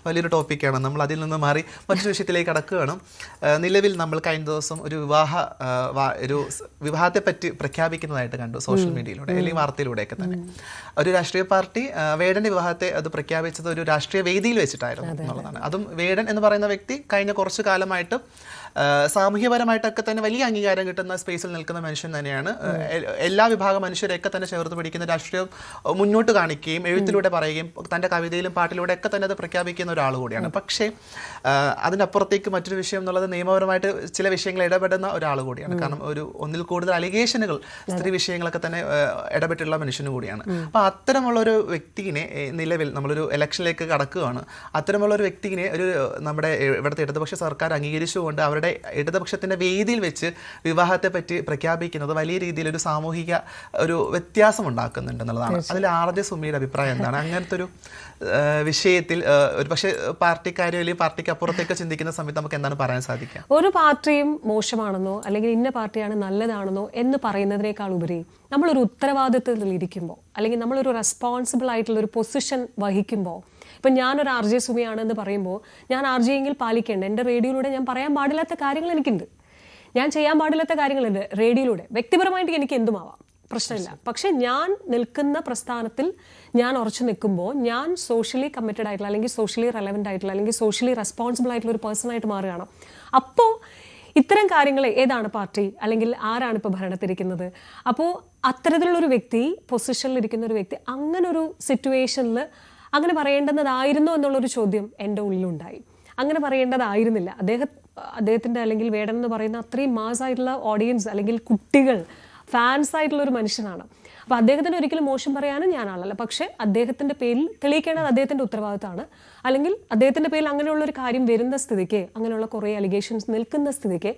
വലിയൊരു ടോപ്പിക്കാണ്. നമ്മൾ അതിൽ നിന്ന് മാറി മറ്റൊരു വിഷയത്തിലേക്ക് കടക്കുകയാണ്. നിലവിൽ നമ്മൾ കഴിഞ്ഞ ദിവസം ഒരു വിവാഹത്തെ പറ്റി പ്രഖ്യാപിക്കുന്നതായിട്ട് കണ്ടു സോഷ്യൽ മീഡിയയിലൂടെ അല്ലെങ്കിൽ വാർത്തയിലൂടെയൊക്കെ തന്നെ. ഒരു രാഷ്ട്രീയ പാർട്ടി വേടന്റെ വിവാഹത്തെ അത് പ്രഖ്യാപിച്ചത് ഒരു രാഷ്ട്രീയ വേദിയിൽ വെച്ചിട്ടായിരുന്നു എന്നുള്ളതാണ്. അതും വേടൻ എന്ന് പറയുന്ന വ്യക്തി കഴിഞ്ഞ കുറച്ചു കാലമായിട്ട് സാമൂഹ്യപരമായിട്ടൊക്കെ തന്നെ വലിയ അംഗീകാരം കിട്ടുന്ന സ്പേസിൽ നിൽക്കുന്ന മനുഷ്യൻ തന്നെയാണ്. എല്ലാ വിഭാഗം മനുഷ്യരെയൊക്കെ തന്നെ ചേർത്ത് പിടിക്കുന്ന രാഷ്ട്രീയം മുന്നോട്ട് കാണിക്കുകയും എഴുത്തിലൂടെ പറയുകയും തൻ്റെ കവിതയിലും പാട്ടിലൂടെ ഒക്കെ തന്നെ അത് പ്രഖ്യാപിക്കുന്ന ഒരാൾ കൂടിയാണ്. പക്ഷേ അതിനപ്പുറത്തേക്ക് മറ്റൊരു വിഷയം എന്നുള്ളത് നിയമപരമായിട്ട് ചില വിഷയങ്ങൾ ഇടപെടുന്ന ഒരാൾ കൂടിയാണ്. കാരണം ഒന്നിൽ കൂടുതൽ അലിഗേഷനുകൾ സ്ത്രീ വിഷയങ്ങളൊക്കെ തന്നെ ഇടപെട്ടുള്ള മനുഷ്യനും കൂടിയാണ്. അപ്പോൾ അത്തരമുള്ളൊരു വ്യക്തിനെ നിലവിൽ നമ്മളൊരു ഇലക്ഷനിലേക്ക് കടക്കുകയാണ്. അത്തരമുള്ളൊരു വ്യക്തിനെ നമ്മുടെ ഇവിടുത്തെ ഇടതുപക്ഷ സർക്കാർ അംഗീകരിച്ചുകൊണ്ട് അവരുടെ ഇടതുപക്ഷത്തിന്റെ വേദിയിൽ വെച്ച് വിവാഹത്തെ പറ്റി പ്രഖ്യാപിക്കുന്നത് വലിയ രീതിയിൽ ഒരു സാമൂഹിക ഒരു വ്യത്യാസം ഉണ്ടാക്കുന്നുണ്ട് എന്നുള്ളതാണ്. അതിൽ ആർ.ജെ. സുമിയുടെ അഭിപ്രായം എന്താണ്? അങ്ങനത്തെ ഒരു വിഷയത്തിൽ ഒരു പക്ഷേ പാർട്ടിക്കാരോ അല്ലെങ്കിൽ പാർട്ടിക്ക് അപ്പുറത്തേക്ക് ചിന്തിക്കുന്ന സമയത്ത് നമുക്ക് എന്താണ് പറയാൻ സാധിക്കുക? ഒരു പാർട്ടിയും മോശമാണെന്നോ അല്ലെങ്കിൽ ഇന്ന പാർട്ടിയാണ് നല്ലതാണെന്നോ എന്ന് പറയുന്നതിനേക്കാൾ ഉപരി നമ്മളൊരു ഉത്തരവാദിത്വത്തിൽ ഇരിക്കുമ്പോൾ അല്ലെങ്കിൽ നമ്മളൊരു റെസ്പോൺസിബിൾ ആയിട്ടുള്ള ഒരു പൊസിഷൻ വഹിക്കുമ്പോൾ, ഇപ്പം ഞാനൊരു ആർ.ജെ. സുമിയാണെന്ന് പറയുമ്പോൾ ഞാൻ ആർ.ജെ. എങ്കിൽ പാലിക്കേണ്ട എൻ്റെ റേഡിയോയിലൂടെ ഞാൻ പറയാൻ പാടില്ലാത്ത കാര്യങ്ങൾ എനിക്കുണ്ട്, ഞാൻ ചെയ്യാൻ പാടില്ലാത്ത കാര്യങ്ങളുണ്ട് റേഡിയോയിലൂടെ. വ്യക്തിപരമായിട്ട് എനിക്ക് എന്തുമാവാം, പ്രശ്നമില്ല. പക്ഷെ ഞാൻ നിൽക്കുന്ന പ്രസ്ഥാനത്തിൽ ഞാൻ ഉറച്ചു നിൽക്കുമ്പോൾ ഞാൻ സോഷ്യലി കമ്മിറ്റഡ് ആയിട്ടുള്ള അല്ലെങ്കിൽ സോഷ്യലി റെലവൻ്റ് ആയിട്ടുള്ള അല്ലെങ്കിൽ സോഷ്യലി റെസ്പോൺസിബിൾ ആയിട്ടുള്ള ഒരു പേഴ്സണായിട്ട് മാറുകയാണ്. അപ്പോൾ ഇത്തരം കാര്യങ്ങൾ ഏതാണ് പാർട്ടി അല്ലെങ്കിൽ ആരാണ് ഇപ്പോൾ ഭരണത്തിരിക്കുന്നത്? അപ്പോൾ അത്തരത്തിലുള്ളൊരു വ്യക്തി, പൊസിഷനിലിരിക്കുന്ന ഒരു വ്യക്തി അങ്ങനെ ഒരു സിറ്റുവേഷനിൽ അങ്ങനെ പറയേണ്ടുന്നതായിരുന്നോ എന്നുള്ളൊരു ചോദ്യം എൻ്റെ ഉള്ളിലുണ്ടായി. അങ്ങനെ പറയേണ്ടതായിരുന്നില്ല. അദ്ദേഹത്തിൻ്റെ അല്ലെങ്കിൽ വേടൻ എന്ന് പറയുന്ന അത്രയും മാസ്സായിട്ടുള്ള ഓഡിയൻസ് അല്ലെങ്കിൽ കുട്ടികൾ ഫാൻസ് ആയിട്ടുള്ള ഒരു മനുഷ്യനാണ്. അപ്പോൾ അദ്ദേഹത്തിന് ഒരിക്കലും മോശം പറയാനും ഞാൻ ആളല്ല. പക്ഷേ അദ്ദേഹത്തിൻ്റെ പേരിൽ തെളിയിക്കേണ്ടത് അദ്ദേഹത്തിൻ്റെ ഉത്തരവാദിത്തമാണ്. അല്ലെങ്കിൽ അദ്ദേഹത്തിൻ്റെ പേരിൽ അങ്ങനെയുള്ളൊരു കാര്യം വരുന്ന സ്ഥിതിക്ക്, അങ്ങനെയുള്ള കുറേ അലിഗേഷൻസ് നിൽക്കുന്ന സ്ഥിതിക്ക്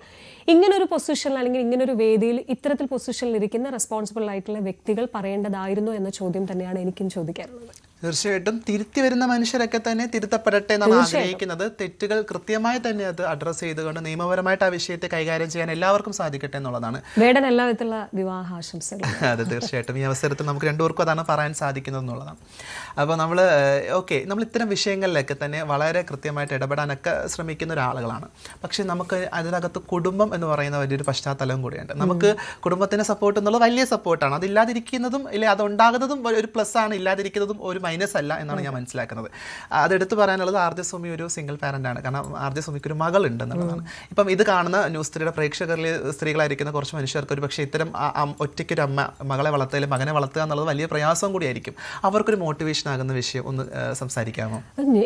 ഇങ്ങനൊരു പൊസിഷനിൽ അല്ലെങ്കിൽ ഇങ്ങനൊരു വേദിയിൽ ഇത്തരത്തിൽ പൊസിഷനിൽ ഇരിക്കുന്ന റെസ്പോൺസിബിൾ ആയിട്ടുള്ള വ്യക്തികൾ പറയേണ്ടതായിരുന്നു എന്ന ചോദ്യം തന്നെയാണ് എനിക്കും ചോദിക്കാറുള്ളത്. തീർച്ചയായിട്ടും തിരുത്തി വരുന്ന മനുഷ്യരൊക്കെ തന്നെ തിരുത്തപ്പെടട്ടെ എന്നാണ് ആഗ്രഹിക്കുന്നത്. തെറ്റുകൾ കൃത്യമായി തന്നെ അത് അഡ്രസ്സ് ചെയ്തുകൊണ്ട് നിയമപരമായിട്ട് ആ വിഷയത്തെ കൈകാര്യം ചെയ്യാൻ എല്ലാവർക്കും സാധിക്കട്ടെ എന്നുള്ളതാണ്. വേടൻ എല്ലാ വിധത്തിലുള്ള വിവാഹ ആശംസകൾ. അതെ, തീർച്ചയായിട്ടും ഈ അവസരത്തിൽ നമുക്ക് രണ്ടുപേർക്കും അതാണ് പറയാൻ സാധിക്കുന്നത് എന്നുള്ളതാണ്. അപ്പോൾ നമ്മൾ ഇത്തരം വിഷയങ്ങളിലൊക്കെ തന്നെ വളരെ കൃത്യമായിട്ട് ഇടപെടാനൊക്കെ ശ്രമിക്കുന്ന ഒരാളുകളാണ്. പക്ഷേ നമുക്ക് അതിനകത്ത് കുടുംബം എന്ന് പറയുന്ന വലിയൊരു പശ്ചാത്തലം കൂടിയുണ്ട്. നമുക്ക് കുടുംബത്തിൻ്റെ സപ്പോർട്ട് എന്നുള്ളത് വലിയ സപ്പോർട്ടാണ്. അതില്ലാതിരിക്കുന്നതും ഇല്ലേ അതുണ്ടാകുന്നതും ഒരു പ്ലസ് ആണ്, ഇല്ലാതിരിക്കുന്നതും ഒരു മൈനസ് അല്ല എന്നാണ് ഞാൻ മനസ്സിലാക്കുന്നത്. അതെടുത്ത് പറയാനുള്ളത് ആർ.ജെ. സുമി ഒരു സിംഗിൾ പാരന്റ് ആണ്. കാരണം ആർ.ജെ. സുമിക്ക് ഒരു മകളുണ്ട് എന്നുള്ളതാണ്. ഇപ്പം ഇത് കാണുന്ന ന്യൂസ് 3യുടെ പ്രേക്ഷകരിൽ സ്ത്രീകളായിരിക്കുന്ന കുറച്ച് മനുഷ്യർക്ക് ഒരു പക്ഷേ ഇത്തരം ഒറ്റയ്ക്കൊരു അമ്മ മകളെ വളർത്തുകയും മകനെ വളർത്തുക എന്നുള്ളത് വലിയ പ്രയാസം കൂടിയായിരിക്കും. അവർക്കൊരു മോട്ടിവേഷൻ ആകുന്ന വിഷയം ഒന്ന് സംസാരിക്കാമോ?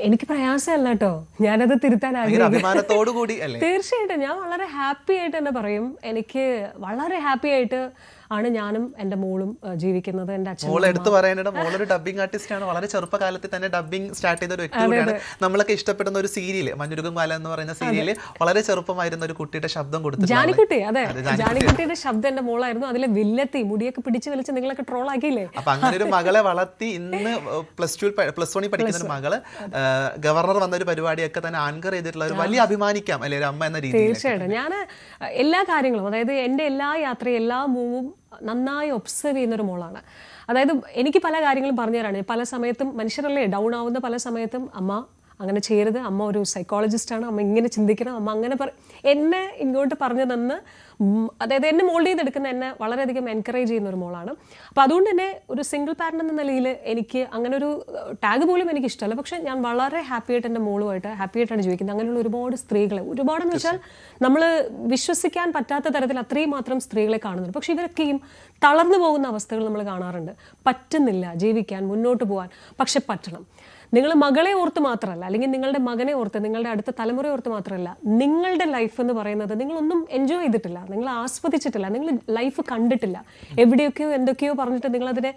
എനിക്ക് പ്രയാസമല്ല കേട്ടോ, ഞാനത് തിരുത്താൻ അഭിമാനത്തോടു കൂടി അല്ലേ? തീർച്ചയായിട്ടും ഞാൻ വളരെ ഹാപ്പി ആയിട്ട് തന്നെ പറയും. എനിക്ക് വളരെ ഹാപ്പി ആയിട്ട് ആണ് ഞാനും എൻ്റെ മോളും ജീവിക്കുന്നത്. എൻ്റെ അച്ഛൻ എടുത്ത് പറയേണ്ടത് മോളൊരു ഡബ്ബിംഗ് ആർട്ടിസ്റ്റ് ആണ്. വളരെ ചെറുപ്പകാലത്തിൽ തന്നെ ഡബ്ബിംഗ് സ്റ്റാർട്ട് ചെയ്ത ഒരു വ്യക്തി കൂടിയാണ്. നമ്മളൊക്കെ ഇഷ്ടപ്പെടുന്ന ഒരു സീരിയല് മഞ്ഞുരുകും മാല എന്ന് പറയുന്ന സീരിയല് വളരെ ചെറുപ്പമായിരുന്ന ഒരു കുട്ടിയുടെ ശബ്ദം കൊടുത്തു, ജാനിക്കുട്ടി. അതെ, ജാനിക്കുട്ടിയുടെ ശബ്ദം എൻ്റെ മോളായിരുന്നു. അതിലെ വില്ലത്തി മുടിയൊക്കെ പിടിച്ച് വലിച്ച് നിങ്ങളൊക്കെ ട്രോൾ ആക്കിയില്ലേ? അപ്പൊ അങ്ങനെ ഒരു മകളെ വളർത്തി ഇന്ന് പ്ലസ് 1 പഠിക്കുന്ന ഒരു മകള് ഗവർണർ വന്ന ഒരു പരിപാടിയൊക്കെ തന്നെ ആങ്കർ ചെയ്തിട്ടുള്ള ഒരു വലിയ അഭിമാനിക്കാം അല്ലെ ഒരു അമ്മ എന്ന രീതിയിൽ. തീർച്ചയായിട്ടും ഞാൻ എല്ലാ കാര്യങ്ങളും, അതായത് എൻ്റെ എല്ലാ യാത്രയും എല്ലാ മൂവും നന്നായി ഒബ്സർവ് ചെയ്യുന്നൊരു മോളാണ്. അതായത് എനിക്ക് പല കാര്യങ്ങളും പറഞ്ഞു തരാണ്. പല സമയത്തും മനുഷ്യരല്ലേ ഡൗൺ ആവുന്ന പല സമയത്തും അമ്മ അങ്ങനെ ചെയ്യരുത്, അമ്മ ഒരു സൈക്കോളജിസ്റ്റാണ്, അമ്മ ഇങ്ങനെ ചിന്തിക്കണം, അമ്മ അങ്ങനെ എന്നെ ഇങ്ങോട്ട് പറഞ്ഞു തന്ന്, അതായത് എന്നെ മോൾഡ് ചെയ്തെടുക്കുന്ന എന്നെ വളരെയധികം എൻകറേജ് ചെയ്യുന്ന ഒരു മോളാണ്. അപ്പോൾ അതുകൊണ്ട് തന്നെ ഒരു സിംഗിൾ പാരന്റ് എന്ന നിലയിൽ എനിക്ക് അങ്ങനെ ഒരു ടാഗ് പോലും എനിക്ക് ഇഷ്ടമല്ല. പക്ഷേ ഞാൻ വളരെ ഹാപ്പി ആയിട്ട് എൻ്റെ മോളുമായിട്ട് ഹാപ്പി ആയിട്ടാണ് ജീവിക്കുന്നത്. അങ്ങനെയുള്ള ഒരുപാട് സ്ത്രീകളെ, ഒരുപാടെന്ന് വെച്ചാൽ നമ്മൾ വിശ്വസിക്കാൻ പറ്റാത്ത തരത്തിൽ അത്രയും മാത്രം സ്ത്രീകളെ കാണുന്നുണ്ട്. പക്ഷേ ഇവരൊക്കെയും തളർന്നു പോകുന്ന അവസ്ഥകൾ നമ്മൾ കാണാറുണ്ട്. പറ്റുന്നില്ല ജീവിക്കാൻ, മുന്നോട്ട് പോകാൻ. പക്ഷെ പറ്റണം. നിങ്ങൾ മകളെ ഓർത്ത് മാത്രമല്ല, അല്ലെങ്കിൽ നിങ്ങളുടെ മകനെ ഓർത്ത്, നിങ്ങളുടെ അടുത്ത തലമുറ ഓർത്ത് മാത്രമല്ല, നിങ്ങളുടെ ലൈഫ് എന്ന് പറയുന്നത് നിങ്ങളൊന്നും എൻജോയ് ചെയ്തിട്ടില്ല, നിങ്ങൾ ആസ്വദിച്ചിട്ടില്ല, നിങ്ങൾ ലൈഫ് കണ്ടിട്ടില്ല. എവിടെയൊക്കെയോ എന്തൊക്കെയോ പറഞ്ഞിട്ട് നിങ്ങളതിനെ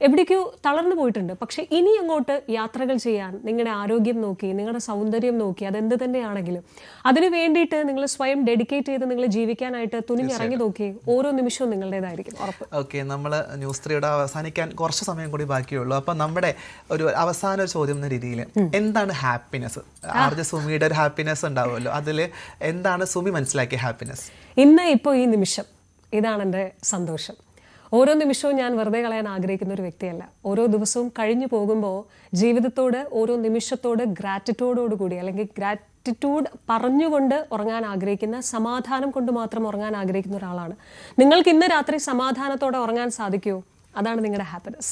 എവിടേക്കോ തളർന്നു പോയിട്ടുണ്ട്. പക്ഷെ ഇനി അങ്ങോട്ട് യാത്രകൾ ചെയ്യാൻ, നിങ്ങളുടെ ആരോഗ്യം നോക്കി, നിങ്ങളുടെ സൗന്ദര്യം നോക്കി, അതെന്ത് തന്നെയാണെങ്കിലും അതിന് വേണ്ടിയിട്ട് നിങ്ങൾ സ്വയം ഡെഡിക്കേറ്റ് ചെയ്ത് നിങ്ങൾ ജീവിക്കാനായിട്ട് തുനിഞ്ഞിറങ്ങി നോക്കി ഓരോ നിമിഷവും നിങ്ങളുടേതായിരിക്കും, ഉറപ്പ്. ഓക്കെ, നമ്മൾ ന്യൂസ് 3യുടെ അവസാനിക്കാൻ കുറച്ച് സമയം കൂടി ബാക്കിയുള്ളൂ. അപ്പം നമ്മുടെ ഒരു അവസാന ചോദ്യം എന്ന രീതിയിൽ എന്താണ് ഹാപ്പിനെസ്? ആർ.ജെ. സുമിയുടെ ഒരു ഹാപ്പിനെസ് ഉണ്ടാവുമല്ലോ, അതിൽ എന്താണ് സുമി മനസ്സിലാക്കിയ ഹാപ്പിനെസ്? ഇന്ന് ഇപ്പോൾ ഈ നിമിഷം ഇതാണ് എൻ്റെ സന്തോഷം. ഓരോ നിമിഷവും ഞാൻ വെറുതെ കളയാൻ ആഗ്രഹിക്കുന്ന ഒരു വ്യക്തിയല്ല. ഓരോ ദിവസവും കഴിഞ്ഞു പോകുമ്പോൾ ജീവിതത്തോട്, ഓരോ നിമിഷത്തോട് ഗ്രാറ്റിറ്റ്യൂഡോടുകൂടി അല്ലെങ്കിൽ ഗ്രാറ്റിറ്റ്യൂഡ് പറഞ്ഞുകൊണ്ട് ഉറങ്ങാൻ ആഗ്രഹിക്കുന്ന, സമാധാനം കൊണ്ട് മാത്രം ഉറങ്ങാൻ ആഗ്രഹിക്കുന്ന ഒരാളാണ്. നിങ്ങൾക്ക് ഇന്ന് രാത്രി സമാധാനത്തോടെ ഉറങ്ങാൻ സാധിക്കുമോ? അതാണ് നിങ്ങളുടെ ഹാപ്പിനെസ്.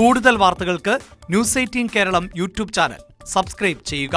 കൂടുതൽ വാർത്തകൾക്ക് News 18 Keralam YouTube channel subscribe ചെയ്യുക.